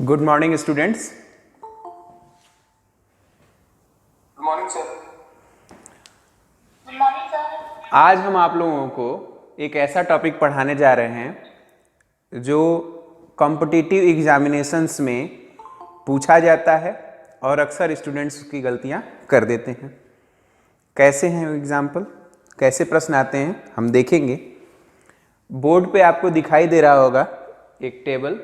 Good morning students. Good morning sir. Good morning sir. आज हम आप लोगों को एक ऐसा टॉपिक पढ़ाने जा रहे हैं जो कॉम्पिटिटिव एग्जामिनेशंस में पूछा जाता है और अक्सर स्टूडेंट्स की गलतियां कर देते हैं। कैसे हैं एग्जाम्पल, कैसे प्रश्न आते हैं हम देखेंगे। बोर्ड पे आपको दिखाई दे रहा होगा एक टेबल,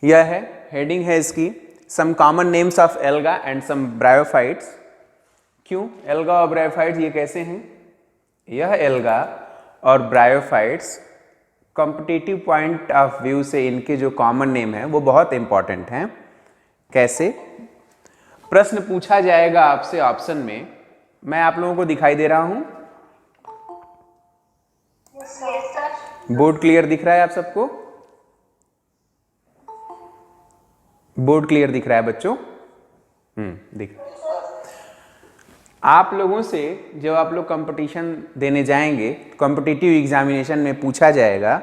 यह है, हेडिंग है इसकी some common names of algae and some bryophytes. क्यों एल्गा और ब्रायोफाइट्स, ये कैसे हैं? यह एल्गा और bryophytes competitive point of view से इनके जो कॉमन नेम है वो बहुत इंपॉर्टेंट हैं। कैसे? प्रश्न पूछा जाएगा आपसे ऑप्शन में, मैं आप लोगों को दिखाई दे रहा हूं, यस सर। बोर्ड क्लियर दिख रहा है आप सबको? बोर्ड क्लियर दिख रहा है बच्चों? दिख रहा है। आप लोगों से जब आप लोग कंपटीशन देने जाएंगे, कॉम्पिटिटिव एग्जामिनेशन में पूछा जाएगा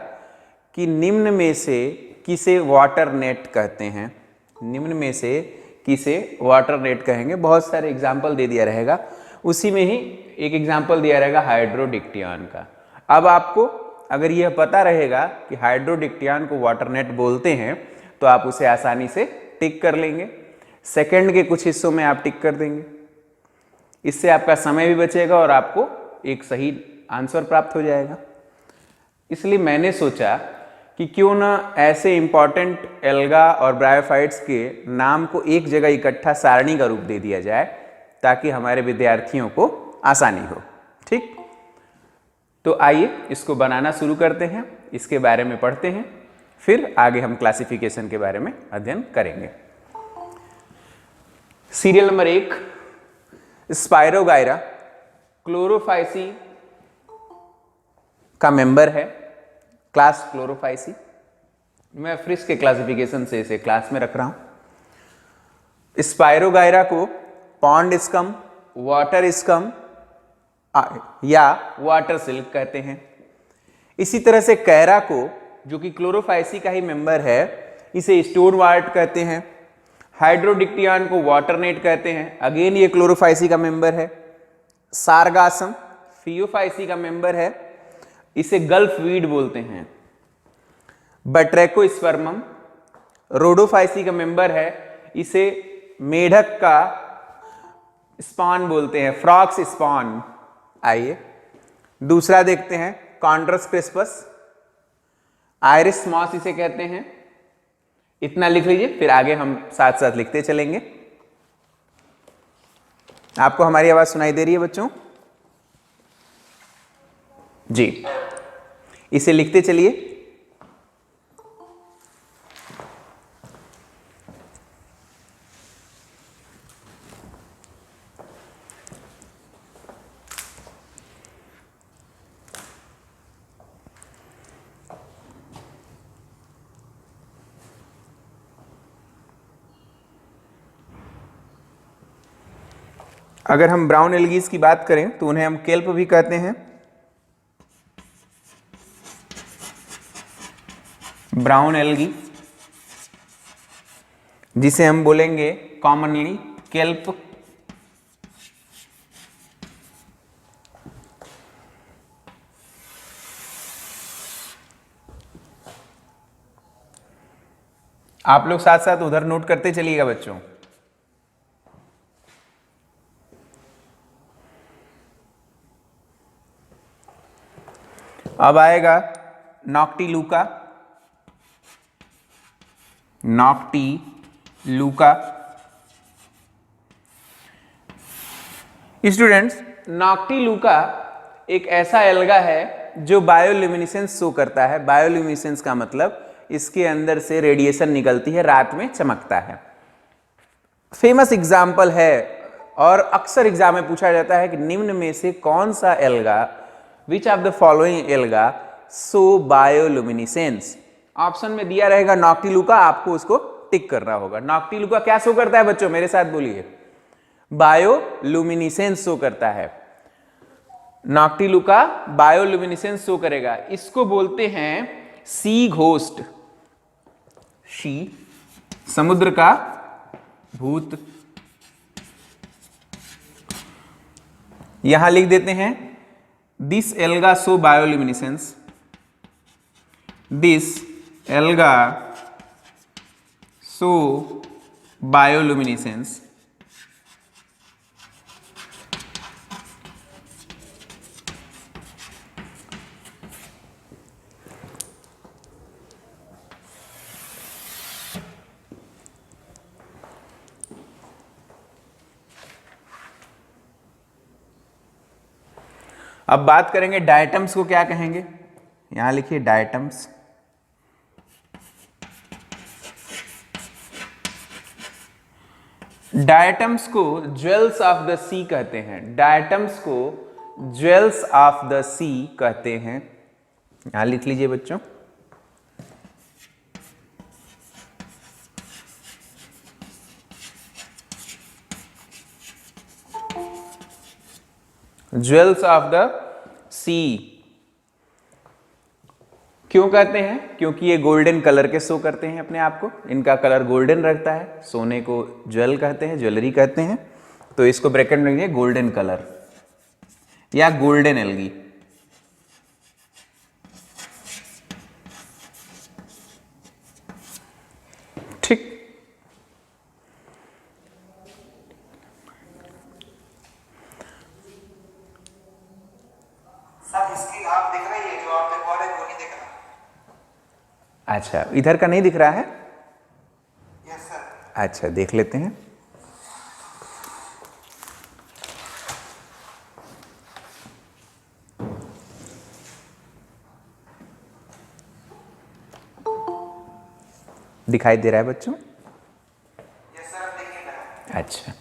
कि निम्न में से किसे वाटर नेट कहते हैं। निम्न में से किसे वाटर नेट कहेंगे। बहुत सारे एग्जाम्पल दे दिया रहेगा, उसी में ही एक एग्जाम्पल दिया रहेगा हाइड्रोडिक्टियन का। अब आपको अगर यह पता रहेगा कि हाइड्रोडिक्टियन को वाटर नेट बोलते हैं तो आप उसे आसानी से टिक कर लेंगे। सेकंड के कुछ हिस्सों में आप टिक कर देंगे, इससे आपका समय भी बचेगा और आपको एक सही आंसर प्राप्त हो जाएगा। इसलिए मैंने सोचा कि क्यों ना ऐसे इंपॉर्टेंट एल्गा और ब्रायोफाइट्स के नाम को एक जगह इकट्ठा सारणी का रूप दे दिया जाए ताकि हमारे विद्यार्थियों को आसानी हो। ठीक, तो आइए इसको बनाना शुरू करते हैं, इसके बारे में पढ़ते हैं, फिर आगे हम क्लासिफिकेशन के बारे में अध्ययन करेंगे। सीरियल नंबर 1, स्पायरोगायरा क्लोरोफाइसी का मेंबर है, क्लास क्लोरोफाइसी। मैं फ्रिस के क्लासिफिकेशन से इसे क्लास में रख रहा हूं। स्पायरोगायरा को पॉन्ड स्कम, वाटर स्कम या वाटर सिल्क कहते हैं। इसी तरह से कैरा को, जो कि क्लोरोफाइसी का ही मेंबर है, इसे स्टोन वार्ट कहते हैं। हाइड्रोडिक्टियन को वाटर नेट कहते हैं, अगेन ये क्लोरोफाइसी का मेंबर है। सारगासम फियोफाइसी का मेंबर है, इसे गल्फ वीड बोलते हैं। बट्रैकोस्पर्मम रोडोफाइसी का मेंबर है, इसे मेढक का स्पॉन बोलते हैं, फ्रॉक्स स्पॉन। आइए दूसरा देखते हैं, कॉन्ड्रस क्रिस्पस, आयरिस मॉस इसे कहते हैं। इतना लिख लीजिए, फिर आगे हम साथ साथ लिखते चलेंगे। आपको हमारी आवाज सुनाई दे रही है बच्चों? जी, इसे लिखते चलिए। अगर हम ब्राउन एल्गीज की बात करें तो उन्हें हम केल्प भी कहते हैं। ब्राउन एल्गी, जिसे हम बोलेंगे कॉमनली केल्प। आप लोग साथ साथ उधर नोट करते चलिएगा बच्चों। अब आएगा नॉक्टिलूका। नॉक्टिलूका स्टूडेंट्स, नॉक्टिलूका एक ऐसा एल्गा है जो बायोल्यूमिनेसेंस शो करता है। बायोल्यूमिनेसेंस का मतलब इसके अंदर से रेडिएशन निकलती है, रात में चमकता है। फेमस एग्जाम्पल है और अक्सर एग्जाम में पूछा जाता है कि निम्न में से कौन सा alga, which of the following alga show bioluminescence. Option में दिया रहेगा नॉक्टिलूका, आपको उसको टिक करना होगा। नॉक्टिलूका क्या शो करता है बच्चों, मेरे साथ बोलिए? बायोल्यूमिनेसेंस शो करता है। नॉक्टिलूका बायोल्यूमिनेसेंस शो करेगा। इसको बोलते हैं सी घोस्ट। शी, समुद्र का भूत। यहां लिख देते हैं this alga so bioluminescence, this alga so bioluminescence. अब बात करेंगे डायटम्स को क्या कहेंगे। यहां लिखिए डायटम्स। डायटम्स को ज्वेल्स ऑफ द सी कहते हैं, डायटम्स को ज्वेल्स ऑफ द सी कहते हैं। यहां लिख लीजिए बच्चों। ज्वेल्स ऑफ द सी क्यों कहते हैं? क्योंकि ये गोल्डन कलर के शो करते हैं अपने आप को, इनका कलर गोल्डन रहता है, सोने को ज्वेल कहते हैं, ज्वेलरी कहते हैं। तो इसको ब्रैकेट में लिखिए गोल्डन कलर या गोल्डन एल्गी। ठीक। सर इसकी आप दिख रही है, जो आप दिखा रहे हैं वो नहीं दिख रहा। अच्छा, इधर का नहीं दिख रहा है? Yes sir. अच्छा, देख लेते हैं। दिखाई दे रहा है बच्चों? यस सर, अब दिख रहा है। अच्छा,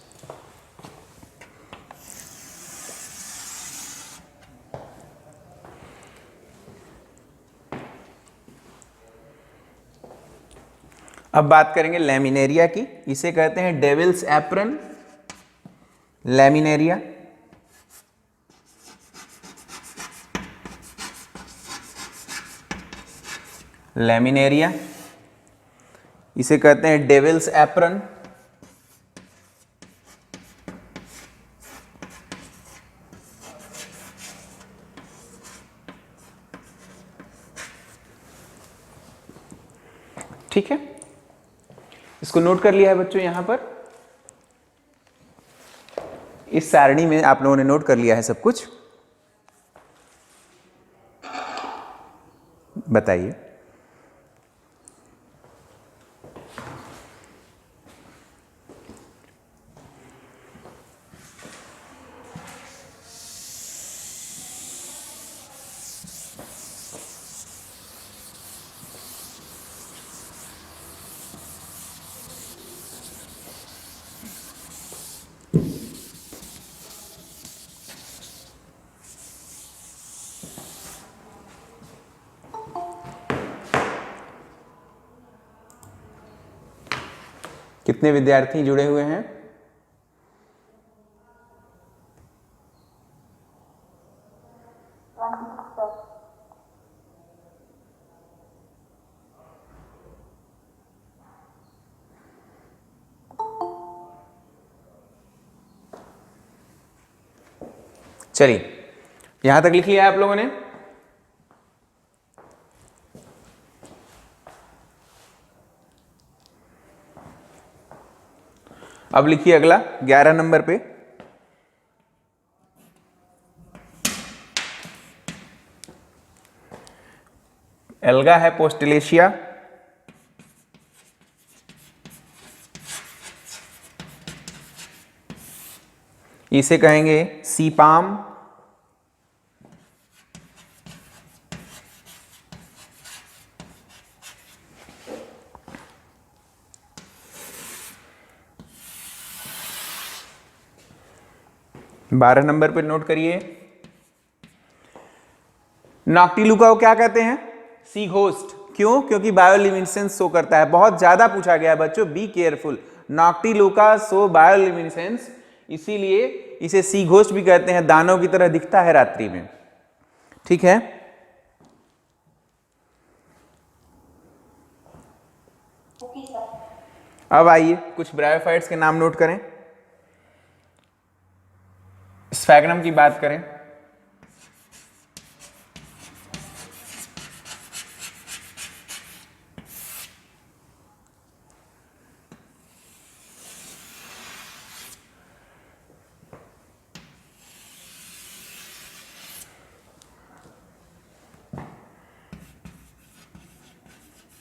अब बात करेंगे लैमिनेरिया की। इसे कहते हैं डेविल्स एप्रन, लैमिनेरिया। लैमिनेरिया इसे कहते हैं डेविल्स एप्रन। ठीक है, इसको नोट कर लिया है बच्चों। यहां पर इस सारणी में आप लोगों ने नोट कर लिया है सब कुछ। बताइए। कितने विद्यार्थी जुड़े हुए हैं? चलिए, यहां तक लिख लिया है आप लोगों ने? अब लिखिए अगला 11 नंबर पे। एल्गा है पोस्टलेशिया, इसे कहेंगे सी पाम। बारह नंबर पे नोट करिए। नॉक्टिलुका को क्या कहते हैं? सी घोस्ट। क्यों? क्योंकि बायोल्यूमिनेसेंस शो करता है। बहुत ज्यादा पूछा गया है बच्चों, बी केयरफुल। नॉक्टिलुका शो बायोल्यूमिनेसेंस, इसीलिए इसे सी घोस्ट भी कहते हैं। दानों की तरह दिखता है रात्रि में। ठीक है, अब आइए कुछ ब्रायोफाइट्स के नाम नोट करें। स्फैग्नम की बात करें,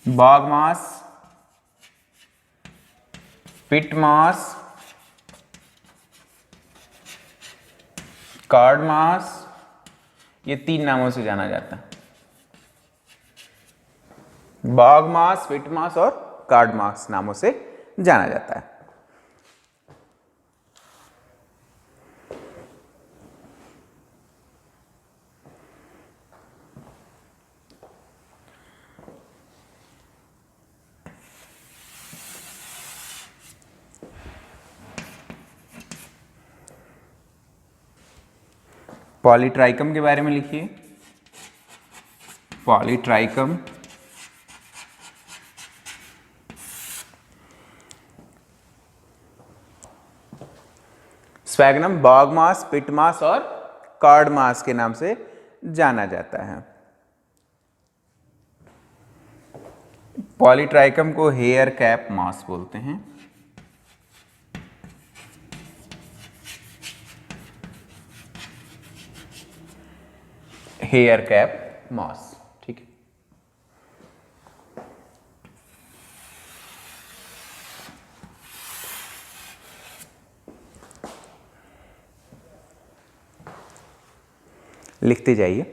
बॉग मॉस, पिट मॉस, कॉर्ड मॉस, ये 3 नामों से जाना जाता है। बॉग मॉस, पिट मॉस और कॉर्ड मॉस नामों से जाना जाता है। पॉलीट्राइकम के बारे में लिखिए। पॉलीट्राइकम स्फैग्नम बॉग मॉस, पिट मॉस और कॉर्ड मॉस के नाम से जाना जाता है। पॉलीट्राइकम को हेयर कैप मॉस बोलते हैं। हेयर कैप मॉस, ठीक है। लिखते जाइए।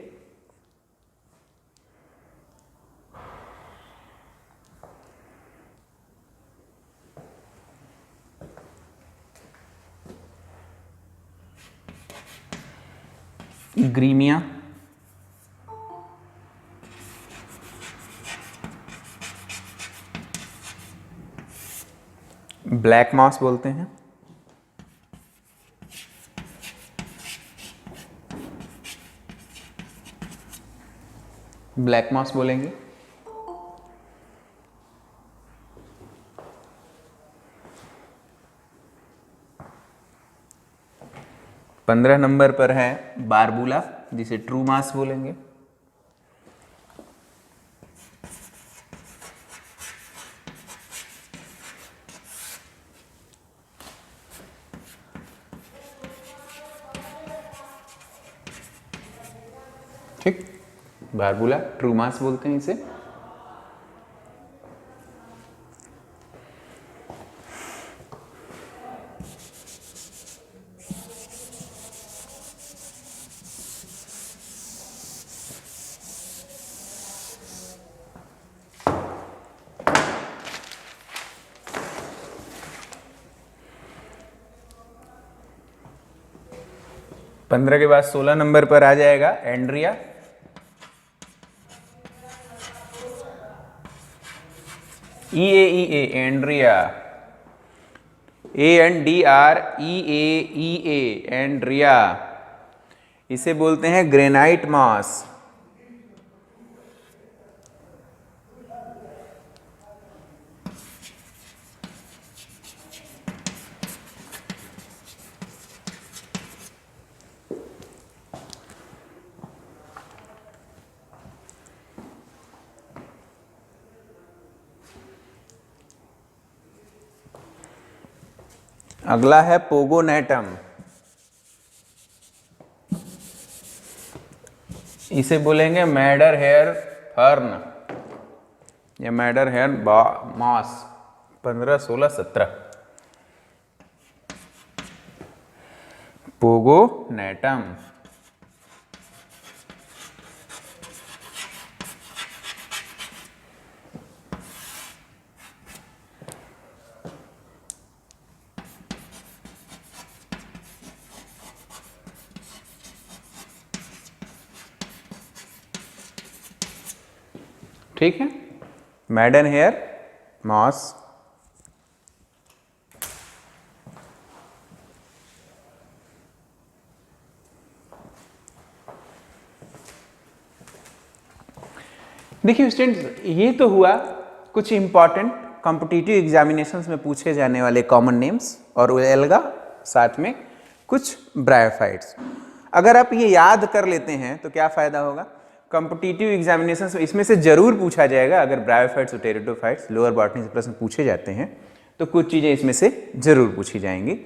ग्रीमिया, ब्लैक मॉस बोलते हैं। ब्लैक मॉस बोलेंगे। पंद्रह नंबर पर है बारबूला, जिसे ट्रू मॉस बोलेंगे। ठीक, बारबूला ट्रू मॉस बोलते हैं इसे। पंद्रह के बाद 16 नंबर पर आ जाएगा Andrea. EAEA Andrea, ANDREAEA Andrea, इसे बोलते हैं ग्रेनाइट मॉस। अगला है पोगोनेटम, इसे बोलेंगे मैडर हेयर फर्न या मैडर हेयर मॉस। 15, 16, 17 पोगोनेटम। ठीक है, मैडन हेयर मॉस। देखिए स्टूडेंट्स, ये तो हुआ कुछ इंपॉर्टेंट कॉम्पिटिटिव एग्जामिनेशंस में पूछे जाने वाले कॉमन नेम्स और एल्गा साथ में कुछ ब्रायोफाइट्स। अगर आप ये याद कर लेते हैं तो क्या फ़ायदा होगा, कॉम्पिटिटिव एग्जामिनेशंस में इसमें से जरूर पूछा जाएगा। अगर ब्रायोफाइट्स और टेरिडोफाइट्स लोअर बॉटनी से प्रश्न पूछे जाते हैं तो कुछ चीज़ें इसमें से जरूर पूछी जाएंगी।